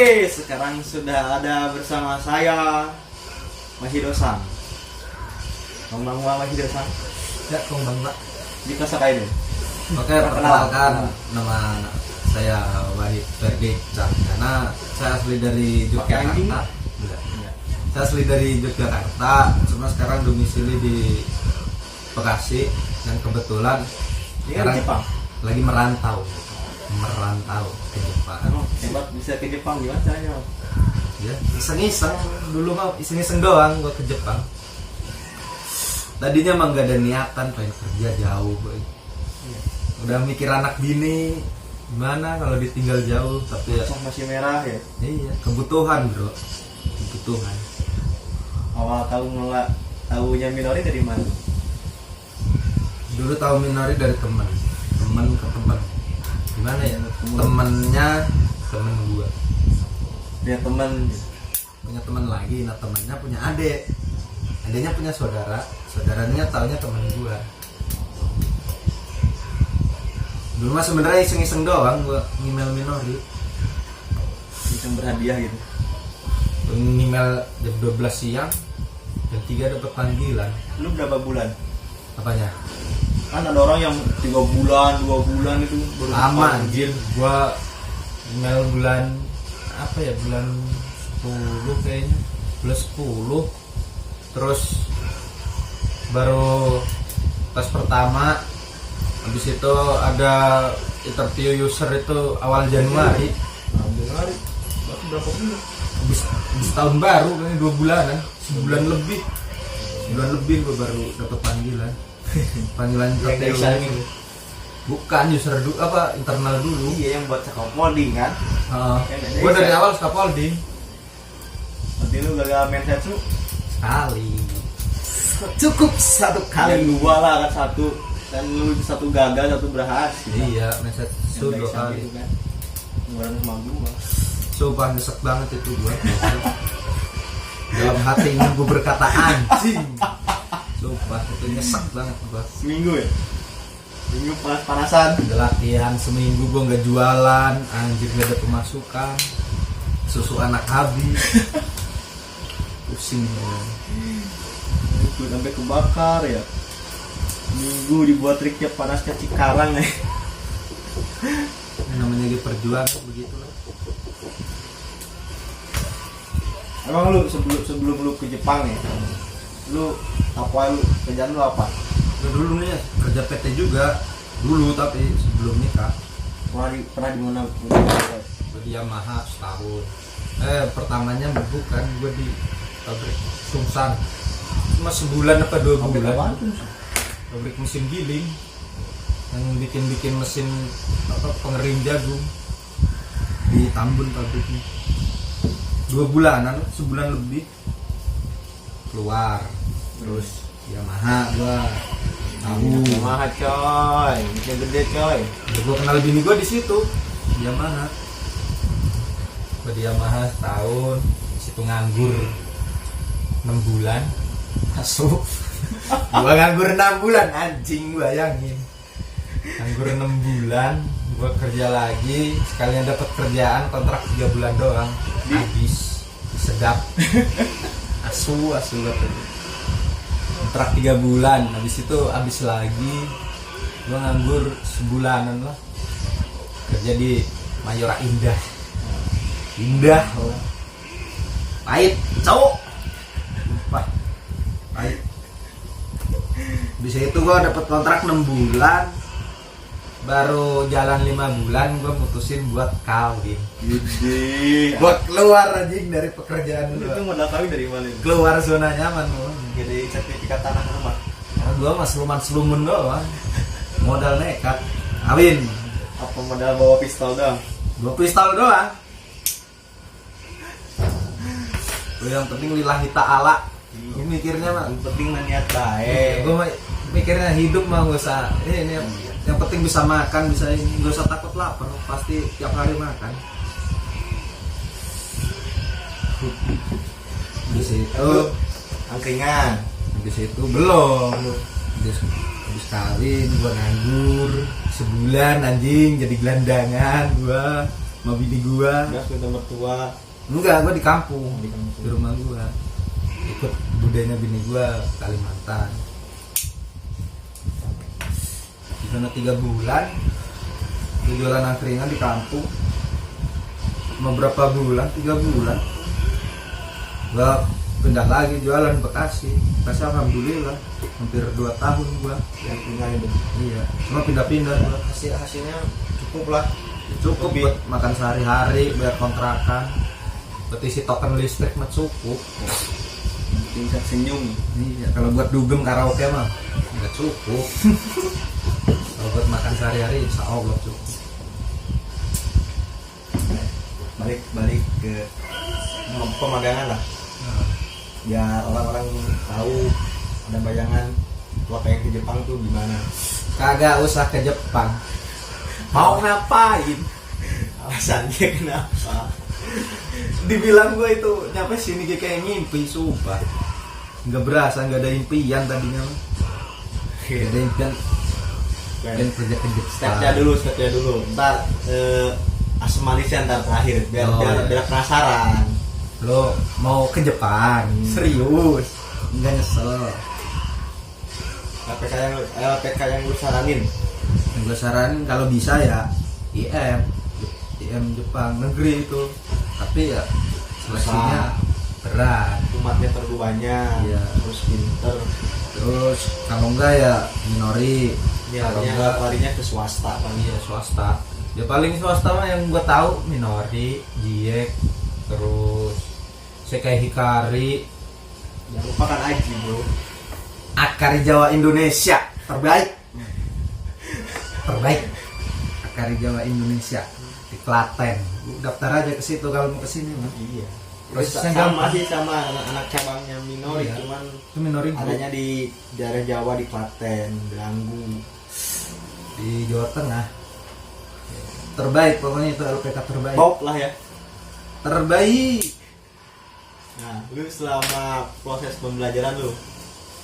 Oke, sekarang sudah ada bersama saya Mahidosang. Ngomong Mahidosang. Ya, kembang Pak. Di Kosakai deh. Oke, perkenalkan nama saya Wahid Ferdi karena saya asli dari Yogyakarta. Enggak. Saya asli dari Yogyakarta, cuma sekarang domisili di Bekasi dan kebetulan sekarang Jepang. lagi merantau ke Jepang. Hebat bisa ke Jepang gimana caranya? Ya, iseng-iseng dulu mah iseng-iseng doang gua ke Jepang. Tadinya mah nggak ada niatan pengen kerja jauh, boy. Udah mikir anak bini gimana kalau ditinggal jauh, tapi ya Masih merah ya. iya, kebutuhan, bro. Kebutuhan. Awal tahunya Minori dari mana? Dulu tahu Minori dari teman ke teman. Gimana ya? Temennya temen gua. Dia teman Punya teman lagi, nah temannya punya adik. Adiknya punya saudara, saudaranya taunya temen gua. Dulu mah sebenarnya iseng-iseng doang gua email Minori. yang berhadiah gitu. Email jam 12 siang, jam 3 dapat panggilan. Lu berapa bulan? Apanya? Kan ada orang yang 3 bulan, 2 bulan itu baru Lama dapat. anjir, gua email bulan apa ya, bulan 10 kayaknya, bulan 10. Terus baru tes pertama, habis itu ada interview user itu awal Januari. Januari. Berapa bulan? Habis tahun baru kayaknya 2 bulanan, sebulan lebih gua baru dapat panggilan. Panggilan interview. Bukan user dulu, apa internal dulu. Iya, yang buat scaffolding kan. Gua dari awal scaffolding. Nanti lu gagal main setsu Sekali. Cukup satu kali. kali. 2 lah kan, 1 dan lu 1 gagal 1 berhasil. Iya, message su 2 kali. Gitu kan. Ngurang sama gua. Sumpah nyesek banget itu gua. Dalam hati ini gua berkata anjing. Sumpah itu nyesek banget gua. Seminggu ya? Seminggu panas-panasan. Udah latihan seminggu gua nggak jualan, anjir nggak ada pemasukan. Susu anak habis. Pusing ya. Itu sampai kebakar ya. Minggu dibuat triknya panasnya Cikarang ya. Namanya di perjuangan begitulah. Emang lu sebelum lu ke Jepang ya, lu apa, lu kerjaan lu apa? Dulu nih kerja PT juga dulu, tapi sebelum nikah. Pernah di mana? Gue di Yamaha setahun. Pertamanya bukan, gue di pabrik Sungsang. Cuma sebulan apa 2 bulan. Pabrik mesin giling yang bikin mesin apa, pengering jagung di Tambun pabriknya. 2 bulanan, sebulan lebih keluar. Terus Yamaha gua tahu. Yamaha coy, bikin gede coy. Gua kenal bini gua di situ, di Yamaha. Gua di Yamaha setahun, di situ nganggur 6 bulan. Masuk. Gua nganggur 6 bulan, anjing, bayangin. Nganggur 6 bulan, gua kerja lagi, sekalian dapat kerjaan kontrak 3 bulan doang. Habis sedap. Asu kontrak 3 bulan, habis itu habis lagi. Gua nganggur sebulanan lah. Kerja di Mayora Indah. Pahit, cowok. Sumpah. Pahit. Bisa itu gua dapat kontrak 6 bulan. Baru jalan 5 bulan gua mutusin buat kawin. Gede. Buat keluar anjing dari pekerjaan Itu gua. modal kawin dari mana? Keluar zona nyaman gua. Jadi sertifikat tanah rumah. Karena gua mah seluman doang. Modal nekat. Kawin. Apa modal bawa pistol doang? Gua pistol doang. Gua yang penting lillahi ta'ala. Ini mikirnya mah Yang penting niat baik. gua mah mikirnya hidup mah gak usah ini yang penting bisa makan, bisa ini, gak usah takut lapar, pasti tiap hari makan. Di situ Angkringan. habis itu belum, habis kawin gua nganggur sebulan anjing, jadi gelandangan gua. sama bini gua. gas minta mertua Enggak, gua di kampung, di kampung. di rumah gua. Ikut budayanya bini gua Kalimantan. Di sana 3 bulan gua jualan angkringan di kampung. Mau berapa bulan? 3 bulan. Gua pindah lagi jualan Bekasi. Bekasi alhamdulillah hampir 2 tahun gua. yang punya itu Iya, cuma pindah-pindah gua. hasilnya cukup lah. Cukup Lebih. buat makan sehari-hari, bayar kontrakan, buat isi token listrik mah cukup. Bisa senyum. Iya, kalau buat dugem karaoke mah nggak cukup. Kalau buat makan sehari-hari insya Allah cukup. Balik ke pemagangan lah, Nah, biar orang-orang tahu ada bayangan gua pengen ke Jepang tuh gimana. kagak usah ke Jepang. Mau ngapain? Alasannya kenapa? Dibilang gue itu nyampe sini kayak ngimpi, sumpah. Nggak berasa, nggak ada impian tadinya mah. Nggak ada impian, impian kerja ke Jepang. Stepnya dulu. Ntar asam manisnya ntar terakhir biar Oh, biar, iya. biar penasaran. Lo mau ke Jepang? Serius? Nggak nyesel. LPK yang gue saranin. Yang gue saranin kalau bisa ya IM Jepang negeri itu, tapi ya seleksinya berat. Umatnya terlalu banyak, Iya. terus pinter. Terus kalau enggak ya minori, kalau Biarnya enggak larinya ke swasta kan. iya swasta. Ya paling swasta mah yang gue tahu minori, GIEK, terus Sekai Hikari, Jangan lupa kan Aji bro. Akari Jawa Indonesia terbaik. Terbaik. Akari Jawa Indonesia di Klaten. Lu daftar aja ke situ kalau mau ke sini mah. Iya. Prosesnya Sama gampang. sih sama anak cabangnya minori, Iya. cuman Itu minori adanya di daerah Jawa di Klaten, Belanggu. di Jawa Tengah. Terbaik pokoknya itu LPK terbaik. Top lah ya. Terbaik. Nah, lu selama proses pembelajaran lu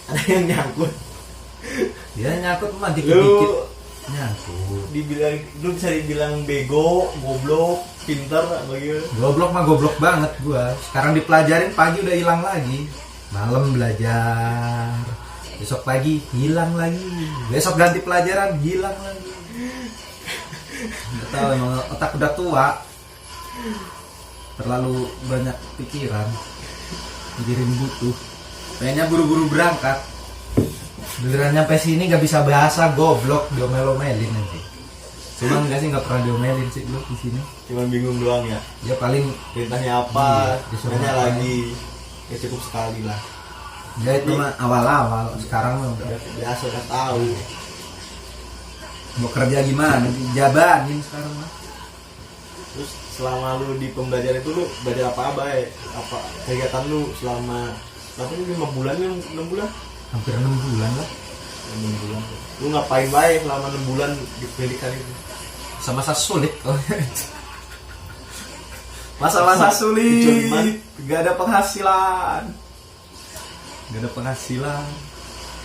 ada yang nyangkut. Ya nyangkut mah dikit-dikit. Lu Nyangkut. lu bisa dibilang bego, goblok, pinter bagaimana? Goblok mah goblok banget gua. Sekarang dipelajarin pagi udah hilang lagi. Malam belajar. Besok pagi hilang lagi. Besok ganti pelajaran hilang lagi. Nggak tahu emang otak udah tua. Terlalu banyak pikiran. Mikirin butuh. Pengennya buru-buru berangkat. Beneran nyampe sini gak bisa bahasa, goblok, diomel-omelin nanti. Cuma enggak sih, nggak pernah diomelin sih lu di sini. Cuman bingung doang ya. Ya paling Perintahnya apa? Iya, disuruh Nanya ngapain. lagi. Ya cukup sekali lah. ya itu mah awal-awal. Sekarang mah udah Biasa udah tahu. mau kerja gimana? Dijabanin sekarang mah. Terus selama lu di pembelajaran itu lu belajar apa ya? Apa kegiatan lu selama 5 bulan ya, 6 bulan? Hampir 6 bulan lah. 6 bulan. Lu ngapain baik selama 6 bulan di pendidikan itu? Masa-masa sulit kok. Masa-masa sulit. Cuman Gak ada penghasilan. Gak ada penghasilan.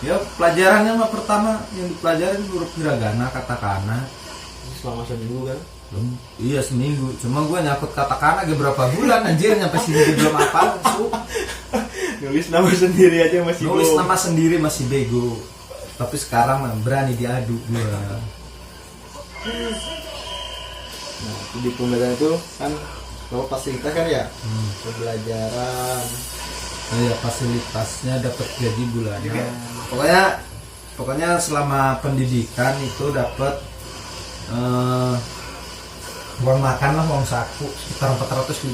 Ya pelajarannya mah pertama yang dipelajarin huruf hiragana, katakana. selama seminggu kan? Iya seminggu. Cuma gua nyakut katakana gak berapa bulan anjir nyampe sini belum apa. Nulis nama sendiri aja masih Nulis belum. nama sendiri masih bego. Tapi sekarang mah berani diadu gua. Nah, di pembelajaran itu kan kalau fasilitas kan ya pembelajaran. Oh iya fasilitasnya dapat gaji bulanan. Juga. Pokoknya selama pendidikan itu dapat uang makan lah, uang saku sekitar 450.000.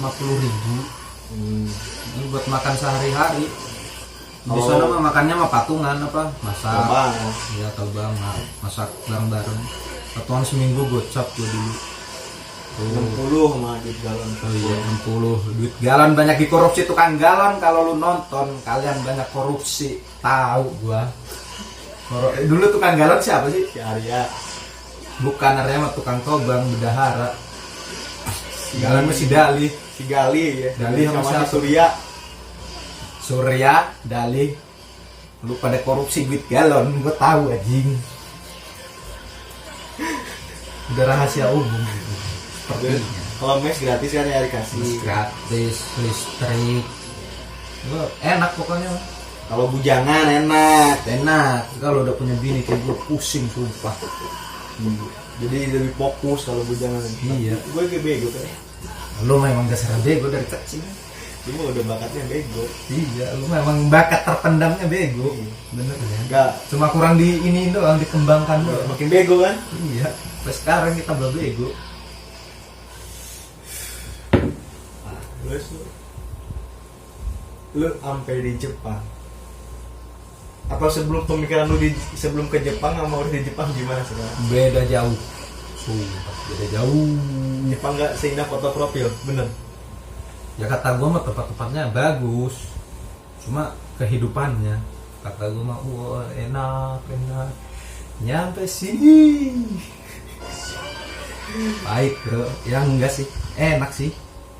Ini buat makan sehari-hari. Di Oh. sana mah makannya mah patungan apa? Masak. Bang, Iya tahu bang, masak bareng-bareng. Satuan seminggu gocap gue dulu. Tuh. 60 sama duit galon. Oh iya 60 duit galon banyak dikorupsi tukang galon. Kalau lu nonton kalian banyak korupsi, tahu gua. Dulu tukang galon siapa sih? Si Arya, Bukan Arya mah tukang tobang bendahara. Galon masih Dali, si Gali ya. Gali sama sama si siapa? Surya. Surya, Dali. Lu pada korupsi duit galon, gua tahu anjing. Udah rahasia umum gitu. Sepertinya. Kalau mes gratis kan ya dikasih. gratis, listrik, lo enak pokoknya. Kalau bujangan enak. Enak. Kalau udah punya bini kayak gue pusing sumpah. Jadi lebih fokus kalau bujangan. Iya. Gue kayak bego kan. Lo memang dasar bego dari kecil. Cuma udah bakatnya bego. Iya, lo memang bakat terpendamnya bego. Bener ya. Enggak. Cuma kurang di ini doang, dikembangkan doang. Makin bego kan? Iya. Sampai sekarang kita belum bego. Terus lu sampai di Jepang. Apa sebelum pemikiran lu sebelum ke Jepang sama udah di Jepang gimana sekarang? Beda jauh. Sumpah, beda jauh. Jepang nggak seindah foto profil, bener. Ya kata gue mah tempat-tempatnya bagus. Cuma kehidupannya kata gue mah wah enak. Nyampe sini. Baik bro, ya enggak sih, enak sih.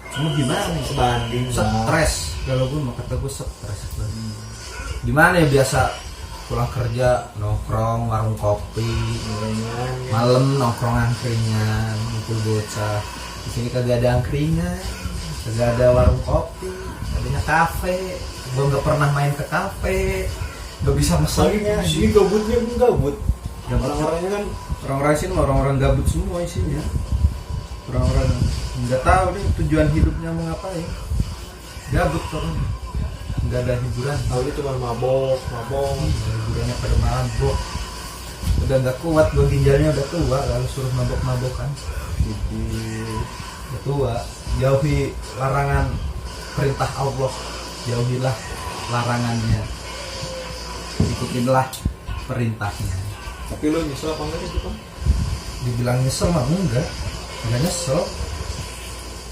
Cuma gimana nih? Sebanding Stres. Kalau gue mau kata gue stres. Gimana ya biasa pulang kerja nongkrong warung kopi, malam nongkrong angkringan, ngumpul bocah. Di sini kagak ada angkringan, kagak ada warung kopi, adanya kafe. Gue nggak pernah main ke kafe, nggak bisa mesennya. Sini gabutnya pun gabut. Gabut. Orang-orangnya kan Orang-orang sini orang-orang gabut semua isinya. Orang-orang nggak tahu deh tujuan hidupnya mau ngapain. Gabut orang, nggak ada hiburan. tahu dia cuma mabok. Hiburannya pada mabok. Udah nggak kuat, gue ginjalnya udah tua. Lalu suruh mabok-mabokan. Udah tua. Jauhi larangan perintah Allah. Jauhilah larangannya. Ikutinlah perintahnya. Tapi lu nyesel apa enggak sih, Bang? Dibilang nyesel mah enggak nyesel,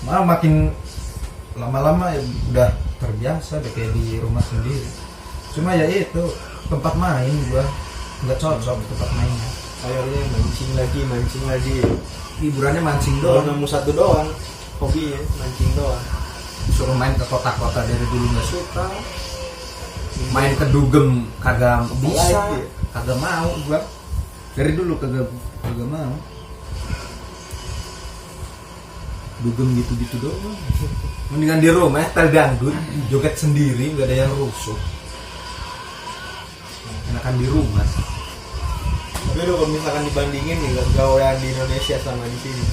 malah makin lama-lama ya udah terbiasa deh kayak di rumah sendiri. Cuma ya itu tempat main gua nggak cocok tempat mainnya. Kayaknya mancing lagi. Hiburannya mancing Kalau doang. nemu satu doang, hobinya mancing doang. Suruh main ke kota-kota dari dulu nggak suka. Main ke dugem kagak bisa, Lagi. kagak mau gua. Dari dulu kagak mau. Dugem gitu-gitu doang. Mendingan di rumah tel dangdut, joget sendiri, nggak ada yang rusuh. Enakan di rumah. Tapi lu kalau misalkan dibandingin nih gawean di Indonesia sama di sini,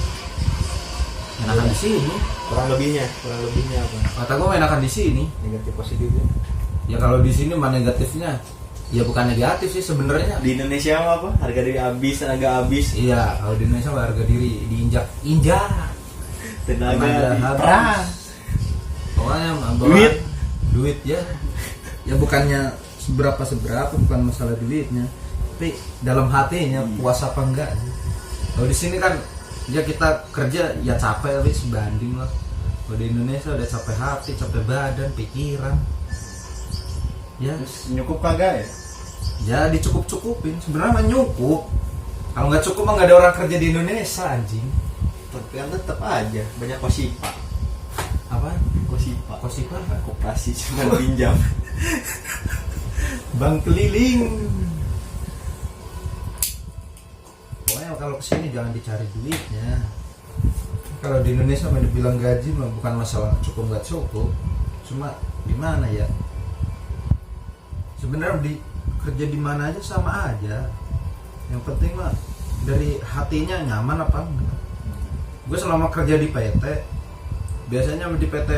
Enakan di sini. kurang lebihnya apa? Kata gue enakan di sini. Negatif positifnya. Ya kalau di sini mah negatifnya, ya bukan negatif sih sebenarnya. Di Indonesia mah apa? Harga diri habis, tenaga habis, Iya, kalau di Indonesia mah harga diri diinjak. tenaga habis. diperas. Pokoknya mah duit ya. Ya bukannya seberapa bukan masalah duitnya, tapi dalam hatinya puas apa enggak. Kalau di sini kan ya kita kerja ya capek tapi sebanding lah. Kalau di Indonesia udah capek hati, capek badan, pikiran. Ya, Terus nyukup kagak ya? ya dicukup-cukupin. Sebenarnya mah nyukup. Kalau nggak cukup mah nggak ada orang kerja di Indonesia anjing. Tapi kan tetap aja banyak kosipa. Apa? Kosipa koperasi cuma pinjam. Bank keliling. Pokoknya kalau kesini jangan dicari duitnya. Kalau di Indonesia mah dibilang gaji mah bukan masalah cukup nggak cukup. Cuma di mana ya? Sebenarnya kerja di mana aja sama aja. Yang penting mah dari hatinya nyaman apa enggak. Gue selama kerja di PT, biasanya di PT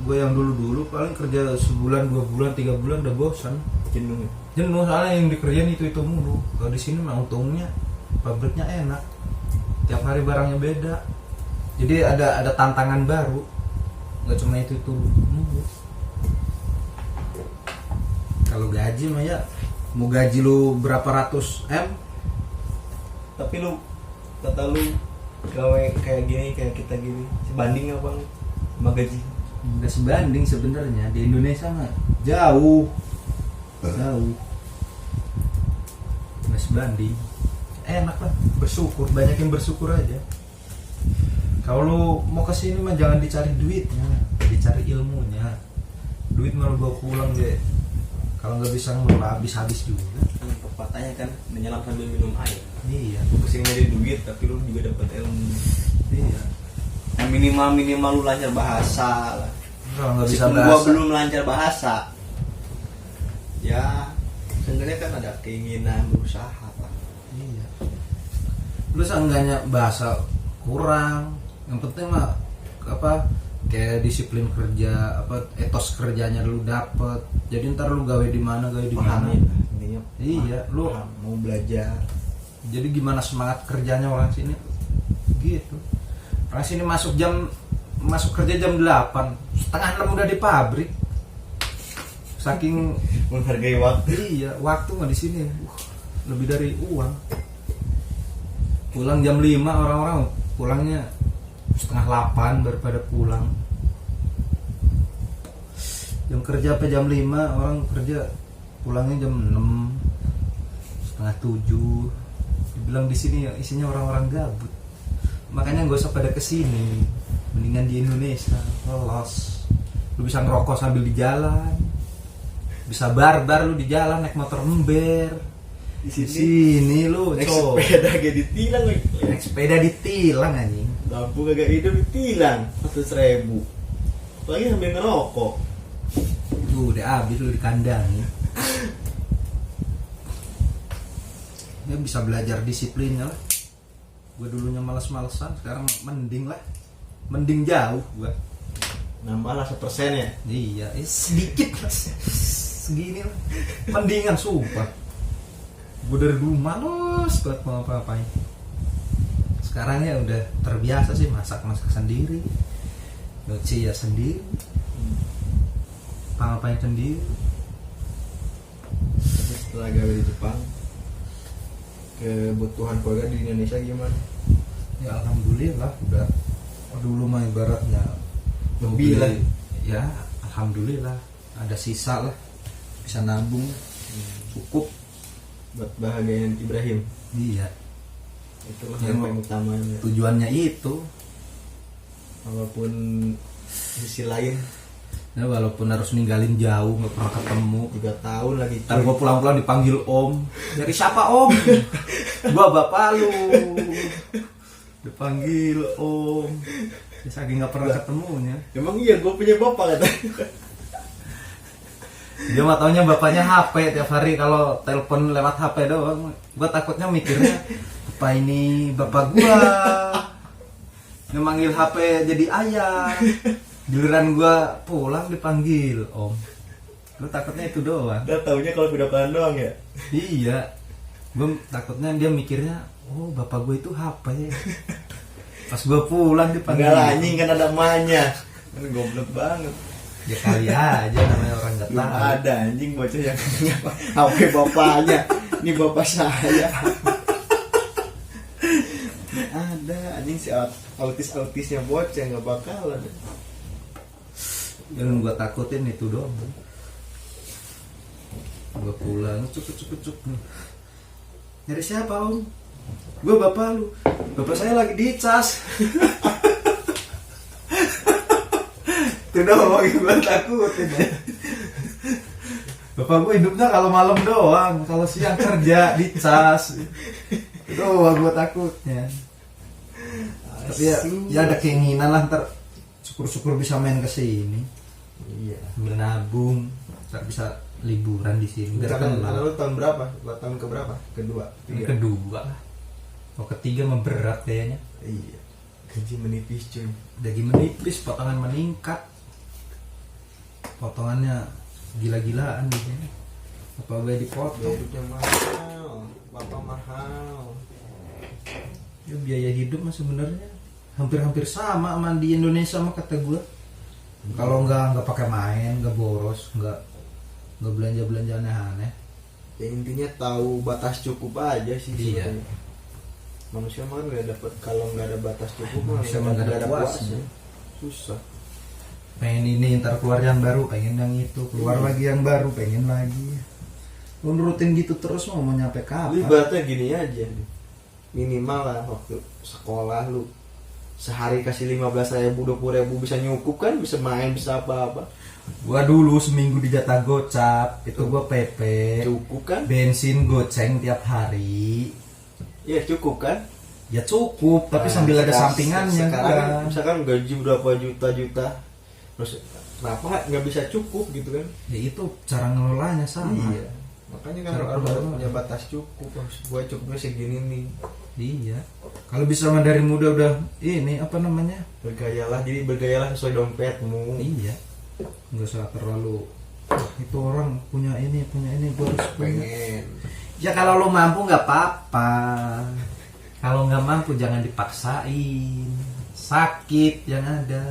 gue yang dulu paling kerja sebulan, 2 bulan, 3 bulan udah bosan. Jenuh. Jenuh soalnya yang dikerjain itu mulu. Kalau di sini mah untungnya pabriknya enak. Tiap hari barangnya beda. Jadi ada tantangan baru. Nggak cuma itu mulu. Kalau gaji mah ya mau gaji lu berapa ratus M, Tapi lu kata lu gawe kayak gini, kayak kita gini, sebanding apa lu sama gaji? nggak sebanding sebenarnya. Di Indonesia mah jauh nggak sebanding. Enak lah, bersyukur, banyakin bersyukur aja. Kalau lu mau kesini mah jangan dicari duitnya, dicari ilmunya. Duit malah bawa pulang deh. Kalau nggak bisa ngelola habis juga. Kan pepatahnya kan menyelam sambil minum air. Iya, Lu kesini nyari duit tapi lu juga dapat ilmu. iya. Yang minimal lu lancar bahasa lah. Kalau nggak bisa Meskipun gua bahasa, belum lancar bahasa, ya sebenarnya kan ada keinginan berusaha lah. iya. Lu seenggaknya bahasa kurang, yang penting mah apa kayak disiplin kerja, apa etos kerjanya lu dapet. Jadi ntar lu gawe di mana Paham ya, intinya. Iya, lu Paham, mau belajar. jadi gimana semangat kerjanya orang sini gitu. Orang sini masuk kerja jam 8, setengah 6 udah di pabrik. Saking Menghargai waktu. iya, waktu mah di sini lebih dari uang. Pulang jam 5, orang-orang pulangnya setengah 8 baru pada pulang. Jam kerja apa jam 5, orang kerja pulangnya jam 6, setengah 7. Dibilang di sini ya isinya orang-orang gabut. Makanya gak usah pada kesini, mendingan di Indonesia, lolos. Lu bisa ngerokok sambil di jalan, bisa barbar lu di jalan naik motor ember. Di Di sini lu naik cok. sepeda kayak ditilang lagi. Naik sepeda ditilang anjing. Lampu kagak hidup ditilang 100.000. Lagi sambil ngerokok. Tuh udah habis lu di kandang ya. Ya bisa belajar disiplinnya lah. Gue dulunya males-malesan, sekarang mending lah. Mending jauh gua. Nambah lah 1% ya. Iya, sedikit lah. Segini lah. Mendingan sumpah. Gue dari dulu males buat mau apa-apain. Sekarang ya udah terbiasa sih masak-masak sendiri. Nyuci ya sendiri. Apa-apain sendiri. Tapi setelah gawe di Jepang, kebutuhan keluarga di Indonesia gimana? Ya alhamdulillah udah dulu mah ibaratnya Lebih lah. Ya alhamdulillah ada sisa lah, bisa nabung cukup. Buat bahagiain Ibrahim. Iya, Itulah Ya, yang paling utamanya. tujuannya itu. Walaupun sisi lain Ya walaupun harus ninggalin jauh nggak pernah ketemu. 3 tahun lagi. Ntar gua pulang-pulang dipanggil om. Dari siapa om? Gua bapak lu. Dipanggil om. Ya saking nggak pernah ketemunya. Emang iya gue punya bapak kata. Dia mah taunya bapaknya HP tiap hari, kalau telepon lewat HP doang. Gua takutnya mikirnya apa ini bapak gua. Dia manggil HP jadi ayah. Giliran gua pulang dipanggil om. Gua takutnya itu doang. Udah taunya kalau video call doang ya. Iya. Gua takutnya dia mikirnya, oh bapak gua itu HP. Pas gua pulang dipanggil. Enggak lah anjing kan ada emaknya. Kan goblok banget. Ya kali aja namanya orang nggak Belum tahu. ada anjing bocah yang HP bapaknya. Ini bapak saya. Ada anjing si autisnya bocah nggak bakalan. Yang gua takutin itu doang. Gua pulang cuk. Nyari siapa om? Gua bapak lu. Bapak saya lagi dicas. Itu doang yang gua takutin ya. Bapak gua hidupnya kalau malam doang, kalau siang kerja dicas. Itu doang gua takutnya. Tapi ya ada keinginan lah ntar syukur-syukur bisa main ke sini. Iya. Sambil nabung, ntar bisa liburan di sini. Biar kenal. Lu tahun berapa? Tahun ke berapa? Kedua. Yang kedua lah. Oh ketiga mah berat kayaknya. Iya. Gaji menipis cuy. Daging menipis, potongan meningkat. Potongannya gila-gilaan di sini. Apa gue dipotong? Hidupnya mahal, bapak mahal. Ya, biaya hidup mah sebenarnya hampir-hampir sama di Indonesia mah kata gue. Kalau nggak pakai main, nggak boros, nggak belanja aneh-aneh. Ya intinya tahu batas cukup aja sih. Iya. sebenarnya. Manusia mah nggak dapat kalau nggak ada batas cukup mah Manusia mah nggak ada puasnya. puasnya. Susah. Pengen ini, ntar keluar yang baru, pengen yang itu, keluar lagi yang baru, pengen lagi. Lu nurutin gitu terus mau nyampe Lu kapan? ibaratnya gini aja. Minimal lah waktu sekolah lu sehari kasih 15.000, 20.000 bisa nyukup kan, bisa main, bisa apa-apa. Gua dulu seminggu dijatah gocap, itu gua PP, Cukup kan? bensin goceng tiap hari. Iya cukup kan? ya cukup, tapi Nah, sambil ada sampingannya sekarang juga. misalkan gaji berapa juta-juta, terus kenapa nggak bisa cukup gitu kan? Ya itu cara ngelolanya sama. Iya, makanya kan Cara harus pengelolaan. punya batas cukup. Harus gua cukupnya segini nih, Iya. Kalau bisa mah dari muda udah ini apa namanya? bergayalah. Jadi bergayalah sesuai dompetmu. Iya. Nggak usah terlalu "Wah, itu orang punya ini gue harus punya." Pengen. Ya kalau lo mampu nggak apa-apa. Kalau nggak mampu jangan dipaksain. Sakit yang ada.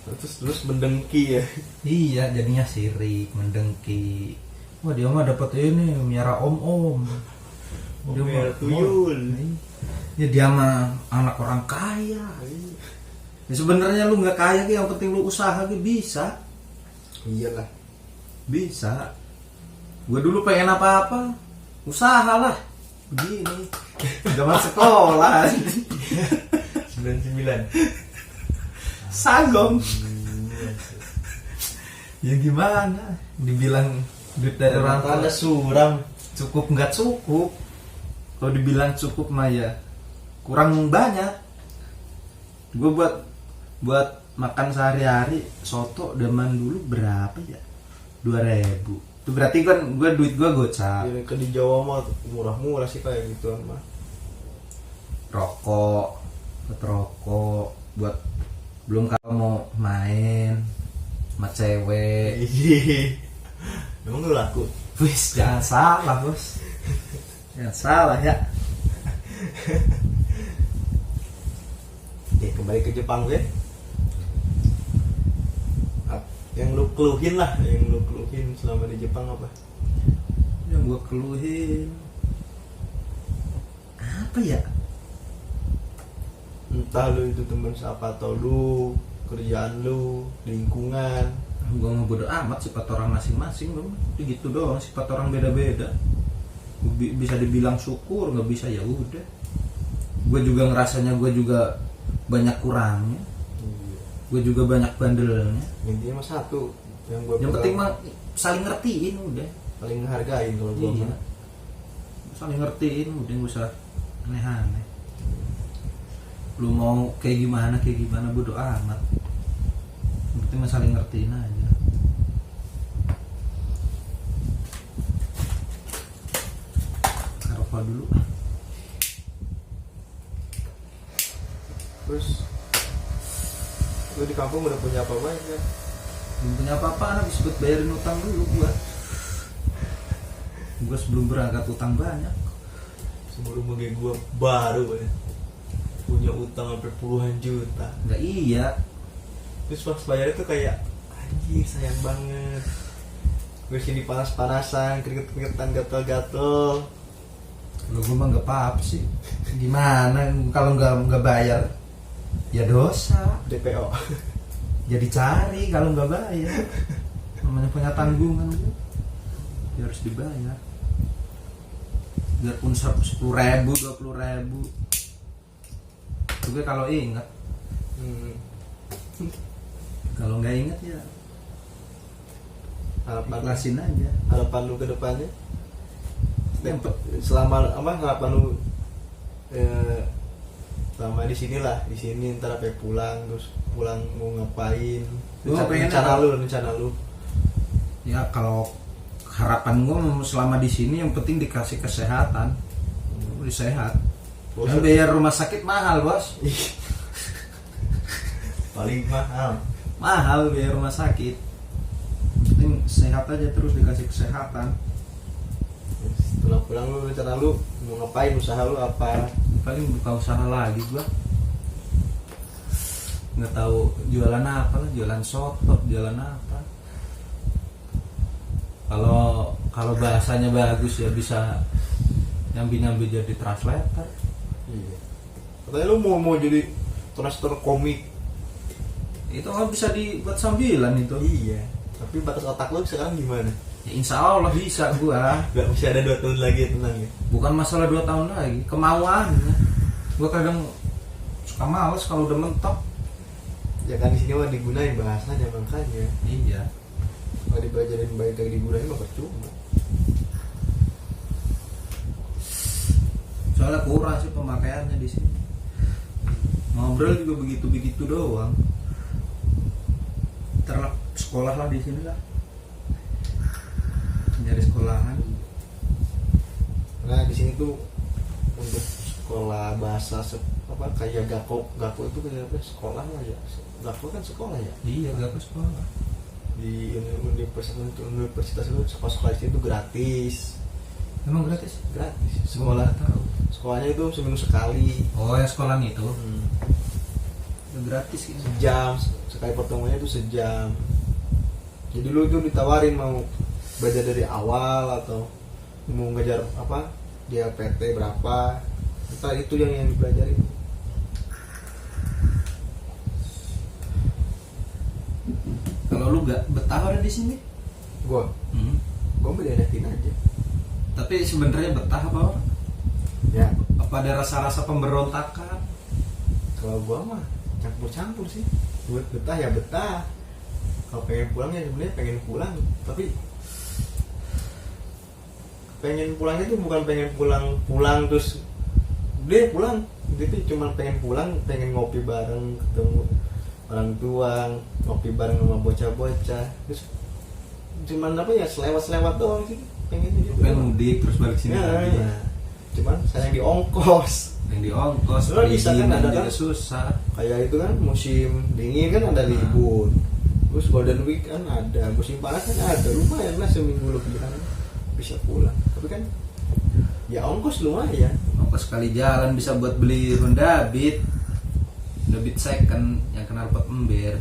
Terus mendengki ya. Iya, jadinya sirik, mendengki. Wah dia mah dapat ini miara om-om. Dia Miara mah- tuyul. Ya dia mah anak orang kaya. Ya sebenarnya lu nggak kaya, yang penting lu usaha bisa. Iyalah. Bisa. Gue dulu pengen apa-apa, usahalah. Begini. Zaman sekolah. 99. Sagong. Ya gimana? Dibilang duit dari orang tua Ada suram. cukup nggak cukup. Kalau dibilang cukup mah ya kurang banyak. Gue buat makan sehari-hari soto zaman dulu berapa ya? 2.000. Itu berarti kan duit gue gocap. Ke di Jawa mah murah-murah sih kayak gituan mah. Rokok, buat rokok, buat belum kalau mau main sama cewek. Emang lu laku? Wis jangan salah bos, jangan salah ya. Oke, kembali ke Jepang gue. Yang lu keluhin lah, yang lu keluhin selama di Jepang apa? Yang gue keluhin apa ya? Entah lu itu teman siapa atau lu kerjaan lu, lingkungan. Gue mau bodo amat sifat orang masing-masing dong. Gitu doang, sifat orang beda-beda. Bisa dibilang syukur, nggak bisa ya udah. Gue juga ngerasanya gue juga banyak kurangnya. Gue juga banyak bandelnya. Intinya mah satu yang gue Yang penting mah saling ngertiin udah. paling ngehargain kalau gue Iya. mah. Saling ngertiin udah, nggak usah aneh-aneh. Lu mau kayak gimana bodo amat. Yang penting mah saling ngertiin aja. Apa dulu? Terus lu di kampung udah punya apa banyak kan? Belum punya apa-apa, habis buat bayarin utang dulu gua. Gua sebelum berangkat utang banyak. Sebelum bagi gue baru ya. Punya utang sampai puluhan juta. Enggak iya. Terus pas bayar itu kayak anjir sayang banget. Gue sini panas-panasan, keringet-keringetan, gatel-gatel. Kalau gua mah nggak apa-apa sih. Gimana kalau nggak bayar? Ya dosa. DPO. Ya dicari kalau nggak bayar. Namanya punya tanggungan gua. Ya harus dibayar. Biarpun 10.000, 20.000. Juga kalau ingat. Kalau nggak ingat ya ikhlasin aja. Harapan lu ke depannya Yang selama apa harapan lu selama di sinilah, di sini ntar sampai pulang, terus pulang mau ngapain, rencana lu Ya kalau harapan gue selama di sini yang penting dikasih kesehatan, sehat. Yang bayar rumah sakit mahal bos, paling mahal biaya rumah sakit. Yang penting sehat aja, terus dikasih kesehatan. setelah pulang lu rencana lu mau ngapain, usaha lu apa? Paling buka usaha lagi gua, nggak tahu jualan apa lah, jualan soto, jualan apa. Kalau bahasanya bagus ya bisa nyambi jadi translator. Iya. Katanya lu mau jadi translator komik. Itu kan bisa dibuat sambilan itu. Iya. Tapi batas otak lu sekarang gimana? Ya, insya Allah bisa gua. Gak masih ada 2 tahun lagi, tenang ya. Bukan masalah 2 tahun lagi, kemauannya. Gua kadang suka males kalau udah mentok. Ya kan di sini mah digunain bahasanya makanya. Iya. Kalau dibelajarin baik kayak digunain mah percuma. So soalnya kurang sih pemakaiannya di sini. Ngobrol juga begitu doang. Terlak sekolah lah di sini lah, nyari sekolahan. Nah di sini tuh untuk sekolah bahasa apa kayak Gako itu kayak apa sekolah lah ya. Gako kan sekolah ya. Iya, gak ke sekolah. Di universitas itu sekolah di situ gratis. Emang gratis? Gratis. Sekolah tahu. Sekolahnya itu seminggu sekali. Oh ya sekolah itu gratis gitu. Sejam sekali pertemuannya itu sejam. Jadi lu itu ditawarin mau belajar dari awal atau mau ngejar apa dia PT berapa, entah itu yang dipelajari. Kalau lu gak betah ada di sini? Gua beda-bedain aja. Tapi sebenarnya betah apa? Ya Apa ada rasa-rasa pemberontakan? kalau gua mah campur-campur sih. Buat betah ya betah. Kalau pengen pulang ya sebenarnya pengen pulang, tapi pengen pulangnya tuh bukan pengen pulang terus dia pulang, tapi cuma pengen pulang, pengen ngopi bareng, ketemu orang tua, ngopi bareng sama bocah-bocah, terus cuman apa ya selewat doang sih pengen gitu. Pengen mudik terus balik sini lagi. Ya. Cuman sayang di ongkos. Yang di ongkos, Lo bisa kan ada juga kan? susah. Kayak itu kan musim dingin kan ada libur, terus golden week kan ada, musim panas kan ada, lumayan lah seminggu lebih kan bisa pulang. Tapi kan ya ongkos lumayan. Ongkos sekali jalan bisa buat beli Honda Beat second yang kenal pot ember.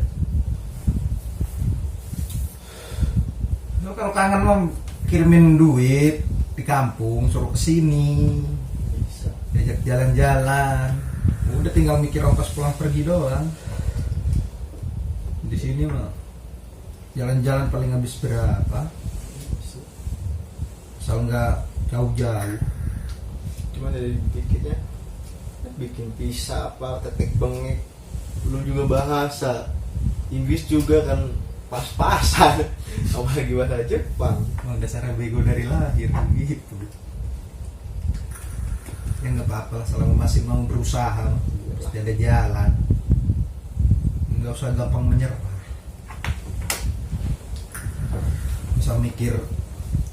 Lo kalau kangen mau kirimin duit di kampung, suruh kesini, Bisa. diajak jalan-jalan. Udah tinggal mikir ongkos pulang pergi doang. Di sini mah jalan-jalan paling habis berapa? Asal nggak jauh-jauh. Cuma dari dikitnya bikin pizza apa tetek bengek, belum juga bahasa Inggris juga kan pas-pasan, apalagi bahasa Jepang. Emang dasarnya bego dari lahir gitu. Ya nggak apa-apa lah, selama masih mau berusaha pasti ada jalan. Nggak usah gampang menyerah. Bisa mikir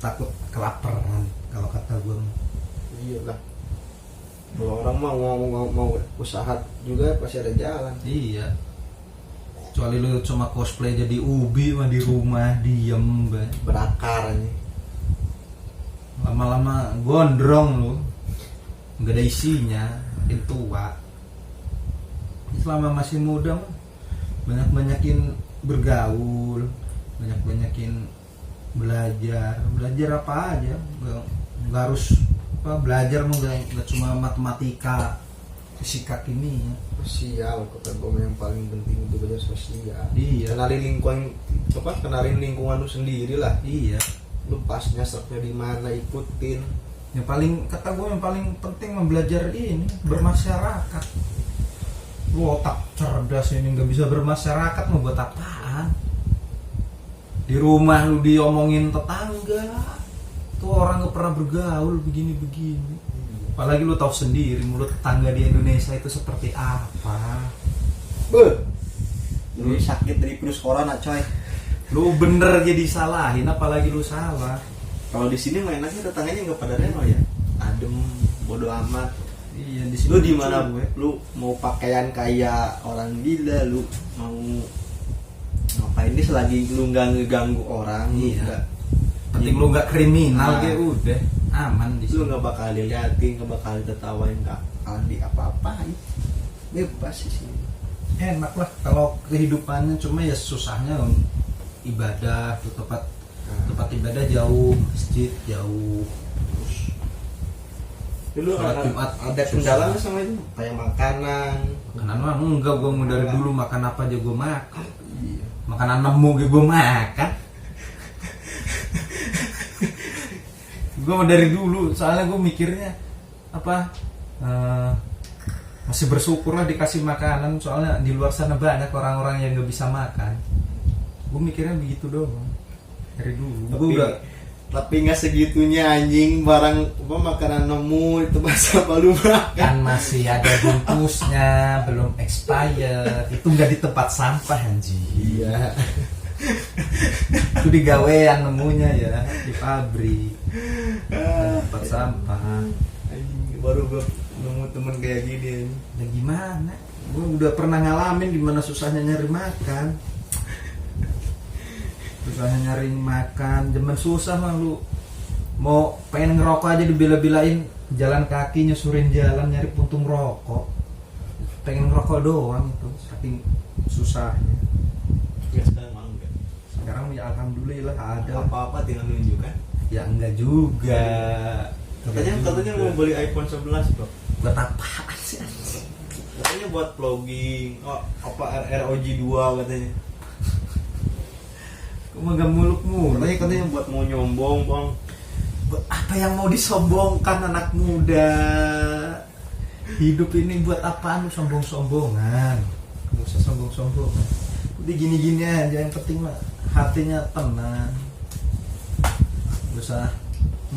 takut kelaparan kalau kata gue. Iya lah. Kalau orang mau usaha juga pasti ada jalan. Iya. Kecuali lu cuma cosplay jadi ubi mah di rumah diem banget. Berakar nih. Lama-lama gondrong lu, nggak ada isinya, makin tua. Selama masih muda mah banyak-banyakin bergaul, banyak-banyakin belajar apa aja, nggak harus apa, belajar mah nggak cuma matematika, fisika, kimia. Sosial kata gue yang paling penting itu belajar sosial. Iya. Kenalin lingkungan lu sendiri lah. Iya. Lu pasnya serapnya di mana, ikutin. Yang paling kata gue yang paling penting belajar ini bermasyarakat. Lu otak cerdas ini nggak bisa bermasyarakat mau buat apaan? Di rumah lu diomongin tetangga, tuh orang nggak pernah bergaul begini-begini. Apalagi lu tahu sendiri mulut tetangga di Indonesia itu seperti apa. Lu sakit dari virus corona coy. Lu bener jadi salahin, apalagi lu salah. Kalau di sini mah enaknya tetangganya nggak pada rewel ya, adem, bodo amat. Iya di sini. Lu di mana gue? Lu mau pakaian kayak orang gila, lu mau ngapain dia selagi lu nggak ngeganggu orang. Iya. Penting lu nggak kriminal, kayak udah aman di Lu sini. nggak bakal diliatin, nggak bakal ditertawain, nggak bakalan di apa-apain. Bebas sih sini. Enak lah kalau kehidupannya, cuma ya susahnya ibadah tuh tempat ibadah jauh, masjid jauh, terus Dulu sholat Jumat ada susah. kendala nggak sama itu? Kayak makanan. Makanan mah enggak, gue dari dulu makan apa aja gue makan. Makanan nemu gue makan. Gue dari dulu, soalnya gue mikirnya apa, masih bersyukur lah dikasih makanan, soalnya di luar sana banyak orang-orang yang nggak bisa makan. Gue mikirnya begitu doang dari dulu. Gue udah Tapi nggak segitunya anjing, barang apa makanan nemu itu masa baru makan. Kan masih ada bungkusnya, belum expired. Itu nggak di tempat sampah anjing. Iya. Itu di gawean nemunya ya, di pabrik. Di tempat sampah. Anjing, baru gue nemu temen kayak gini anjing. Dan gimana? Gue udah pernah ngalamin gimana susahnya nyari makan. Susahnya nyari makan, zaman susah mah lu mau pengen ngerokok aja dibela-belain jalan kaki nyusurin jalan nyari puntung rokok. Pengen ngerokok doang itu, saking susahnya. Ya sekarang mau enggak? Sekarang ya alhamdulillah ada. Apa-apa tinggal nunjukkan. Ya enggak juga. Katanya mau beli iPhone 11 bro. Buat apaan sih? Katanya buat vlogging. Oh, apa ROG 2 katanya. Kok gak muluk-muluk? Katanya buat mau nyombong bang. Buat apa yang mau disombongkan anak muda? Hidup ini buat apaan lu sombong-sombongan? Gak usah sombong-sombongan. Udah gini-gini aja, yang penting mah hatinya tenang. Gak usah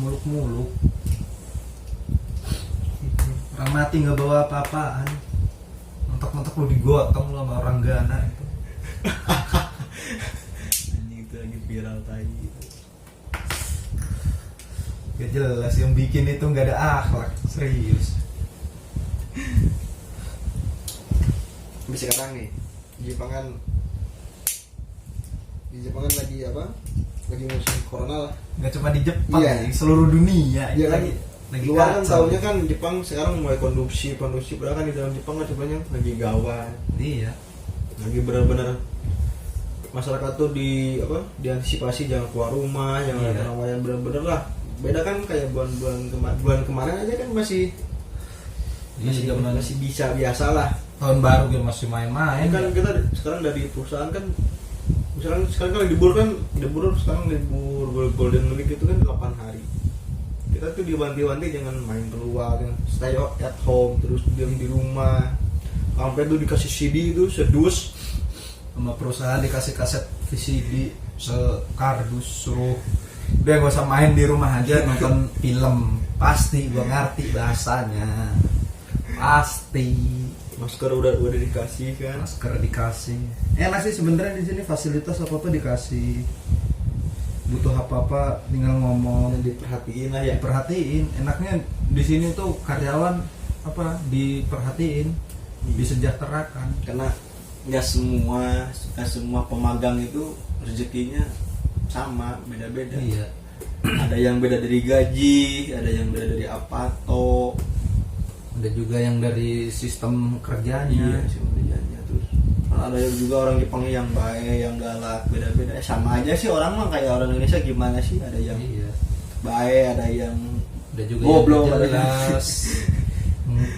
muluk-muluk. Orang mati gak bawa apa-apaan. Mentok-mentok lu digotong lu sama orang Ghana itu. Lagi viral tadi. Gak jelas, yang bikin itu gak ada akhlak, serius. Tapi sekarang nih di Jepang kan lagi apa? Lagi musim corona lah. Gak cuma di Jepang, Iya. di seluruh dunia. Iya kan? lagi Luar kan kacau. tahunya kan Jepang sekarang mulai kondusif, padahal kan di dalam Jepang kan sebenarnya lagi gawat. Iya. Lagi benar-benar masyarakat tuh diantisipasi jangan keluar rumah, jangan Iya. keramaian, bener-bener lah. Beda kan kayak bulan kemarin aja kan masih Iya, masih bisa biasa lah. tahun baru kita masih main-main. Kan kita sekarang dari perusahaan kan misalkan sekarang kan libur sekarang libur Golden Week itu kan 8 hari. Kita tuh diwanti-wanti jangan main keluar, jangan stay at home, terus diam di rumah. Sampai tuh dikasih CD itu sedus. Sama perusahaan dikasih kaset VCD sekardus, suruh udah gak usah main di rumah aja nonton film. Pasti gua ngerti bahasanya. Pasti. Masker udah dikasih kan. Masker dikasih. Enak sih sebenarnya di sini fasilitas apa-apa dikasih. Butuh apa-apa tinggal ngomong. Dan diperhatiin lah ya. Diperhatiin. Enaknya di sini tuh karyawan apa diperhatiin, disejahterakan. Karena nggak semua pemagang itu rezekinya sama, beda-beda. Iya. Ada yang beda dari gaji, ada yang beda dari apa toh. Ada juga yang dari sistem kerjanya. Iya, sih kerjanya terus. Ada juga orang Jepangnya yang baik, yang galak, beda-beda. Sama aja sih orang mah kayak orang Indonesia gimana sih? Ada yang Iya. baik, ada yang Ada juga goblok, yang ada yang jelas.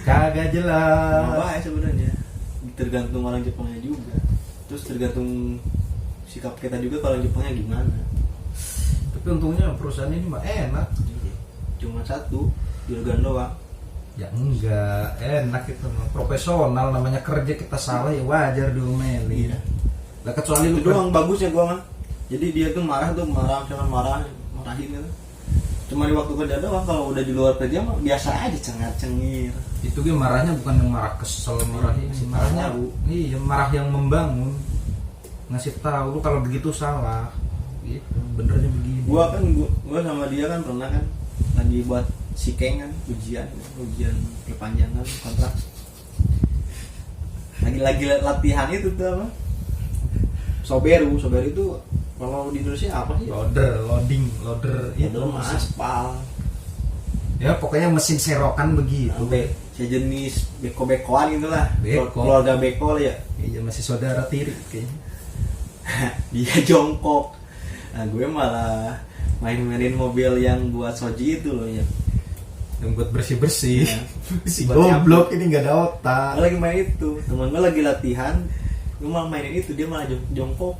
Kagak jelas. baik sebenarnya. Tergantung orang Jepangnya juga. Terus tergantung sikap kita juga kalau Jepangnya gimana. Tapi untungnya perusahaan ini mah enak. Cuma satu, juragan doang. Ya enggak, enak itu mah. Profesional namanya kerja, kita salah ya wajar diomelin. Iya. Lah kecuali lu Itu doang bagusnya gua mah. Jadi dia tuh misalkan marahin gitu. Cuma di waktu kerja doang, kalau udah di luar kerja mah biasa aja cengar-cengir. itu dia marahnya bukan yang marah kesel, marah ini Ngasih marahnya tahu. iya marah yang membangun, ngasih tahu lu kalau begitu salah gitu, benernya begini. Gua sama dia kan pernah kan lagi buat sikeng kan, ujian perpanjangan kontrak. Lagi latihan itu tuh apa? Soberu itu kalau di Indonesia apa sih? loader itu Itu mah aspal. ya pokoknya mesin serokan begitu. Sampai sejenis beko-bekoan gitu lah. Beko. Keluarga beko lah ya. Iya masih saudara tiri kayaknya. Dia jongkok. Nah gue malah main-mainin mobil yang buat soji itu loh ya. Yang buat bersih-bersih. Ya. Si Buat goblok ini nggak ada otak. Gue lagi main itu, temen gue lagi latihan, gue malah mainin itu, dia malah jongkok.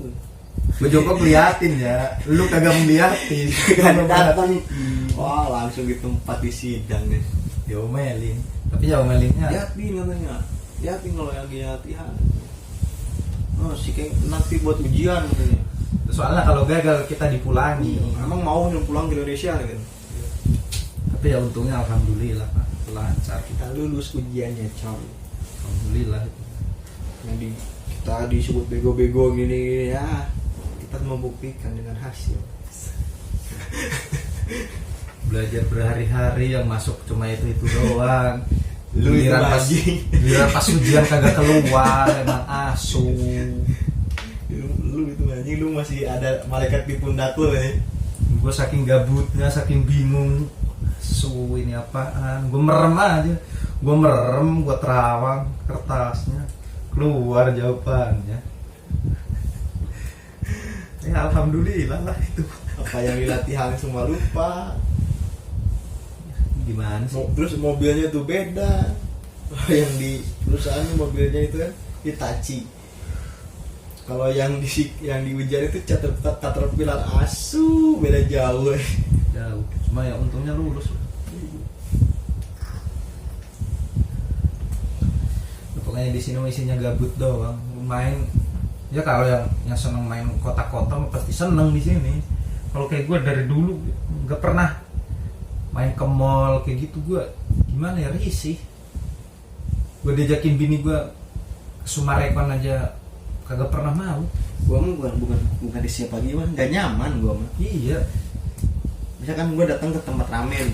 Gue jongkok liatin ya, lu kagak ngeliatin. Kan datang, wah langsung di tempat di sidang nih. Diomelin. Tapi ya omelinnya Liatin katanya, liatin kalau lagi latihan. Oh si kayak nanti buat ujian katanya. Soalnya kalau gagal kita dipulangi. Emang mau pulang ke Indonesia gitu. Tapi ya untungnya alhamdulillah Pak, lancar. Kita lulus ujiannya coy. Alhamdulillah. Jadi kita disebut bego-bego gini ya, kita membuktikan dengan hasil. Belajar berhari-hari yang masuk cuma itu doang. Lu itu Giliran pas ujian kagak keluar, emang asu. Lu itu anjing, lu masih ada malaikat di pundak lu ya. Gue saking gabutnya, saking bingung. Ini apaan? Gue merem aja. Gue terawang kertasnya. Keluar jawabannya. Ya alhamdulillah lah itu. Apa yang dilatihan semua lupa. Gimana sih? Terus mobilnya tuh beda. Yang di perusahaan mobilnya itu kan Hitachi. Kalau yang di ujian itu Caterpillar asu, beda jauh. Jauh. Cuma ya untungnya lulus. Pokoknya di sini isinya gabut doang. Main ya kalau yang seneng main kota-kota pasti seneng di sini. Kalau kayak gue dari dulu nggak pernah main ke mall kayak gitu, gue gimana ya, risih. Gue diajakin bini gue ke Sumarekon aja kagak pernah mau. Gue mah bukan di siapa lagi mah, nggak nyaman gue mah. Iya. Misalkan gue datang ke tempat ramen,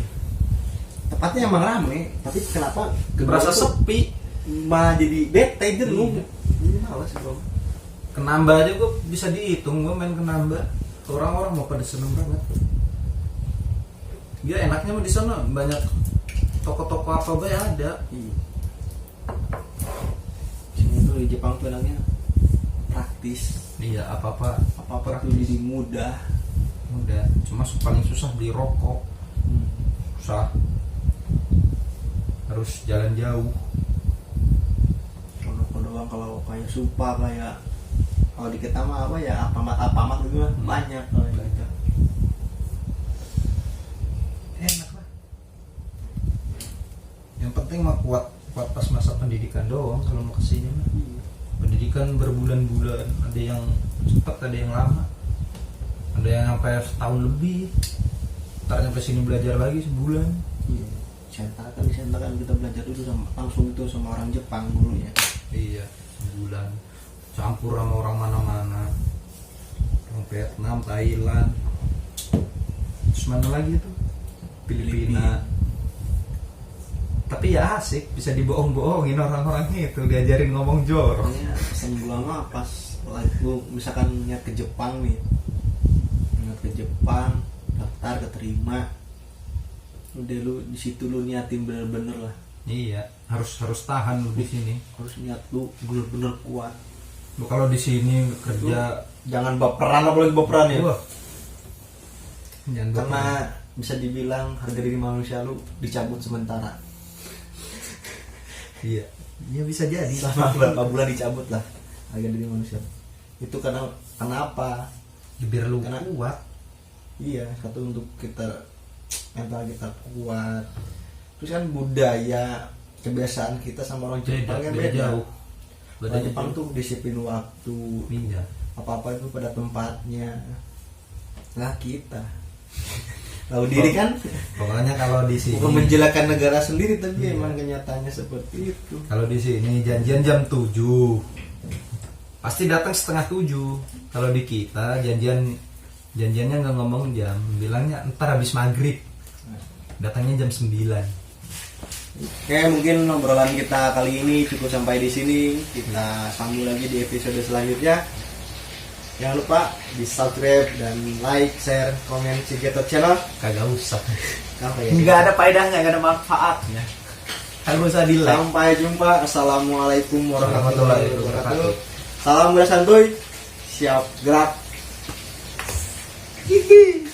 tempatnya emang rame, tapi kenapa Berasa sepi. malah jadi bete jenuh. Iya. Ini malas gue. Kenamba aja gue bisa dihitung, gue main kenamba. Orang-orang mau pada seneng banget. Ya enaknya mah di sana banyak toko-toko apa bae ada. Iya. Sini tuh di Jepang tuh enaknya praktis. Iya, apa-apa Apa-apa tuh jadi mudah. mudah. Cuma paling susah beli rokok. Susah. Harus jalan jauh. Rokok doang, kalau kayak supa kayak kalau di kita mah apa ya, apa gitu mah banyak kalau Banyak. gitu. Enak lah. Yang penting mah kuat pas masa pendidikan doang kalau mau kesini mah. Pendidikan berbulan-bulan, ada yang cepat, ada yang lama, ada yang sampai setahun lebih. Ntar nyampe sini belajar lagi sebulan. Iya. Di Senta kan kita belajar dulu langsung itu sama orang Jepang dulu ya. Iya, sebulan. Campur sama orang mana-mana. Orang Vietnam, Thailand. Terus mana lagi tuh? Filipina. Tapi ya asik, bisa dibohong-bohongin orang-orangnya itu, diajarin ngomong jorok. Ya, pesan gua mah pas gua misalkan niat ke Jepang nih, niat ke Jepang, daftar keterima, udah lu di situ lu niatin bener-bener lah. Iya, harus tahan lu di sini. Harus niat lu bener-bener kuat. Lu kalau di sini kerja, Jangan baperan, apalagi baperan ya. wah, jangan Karena baperan. bisa dibilang harga diri manusia lu dicabut sementara. Iya, ya bisa jadi. Selama berapa bulan dicabut lah harga diri manusia. Itu kenapa? Biar lu Karena- kuat. Iya, satu untuk kita mental kita kuat. Terus kan budaya kebiasaan kita sama orang Jepang kan Beda beda. jauh. Orang Jepang tuh disiplin waktu, Iya. apa-apa itu pada tempatnya. Lah kita tahu diri kan, Pokoknya kalau di sini, bukan menjelekan negara sendiri, tapi emang kenyataannya seperti itu. kalau di sini janjian jam 7 pasti datang setengah 7. Kalau di kita janjiannya nggak ngomong jam, bilangnya ntar habis maghrib, datangnya jam 9. Oke, mungkin obrolan kita kali ini cukup sampai di sini. Kita sambung lagi di episode selanjutnya. Jangan lupa di subscribe dan like, share, komen si Getot Channel. Kagak usah, Apa ya? nggak ada faedahnya, nggak ada manfaatnya, kagak usah di like. Sampai jumpa. Assalamualaikum warahmatullahi wabarakatuh. Salam muda santuy. Siap gerak. Hihi.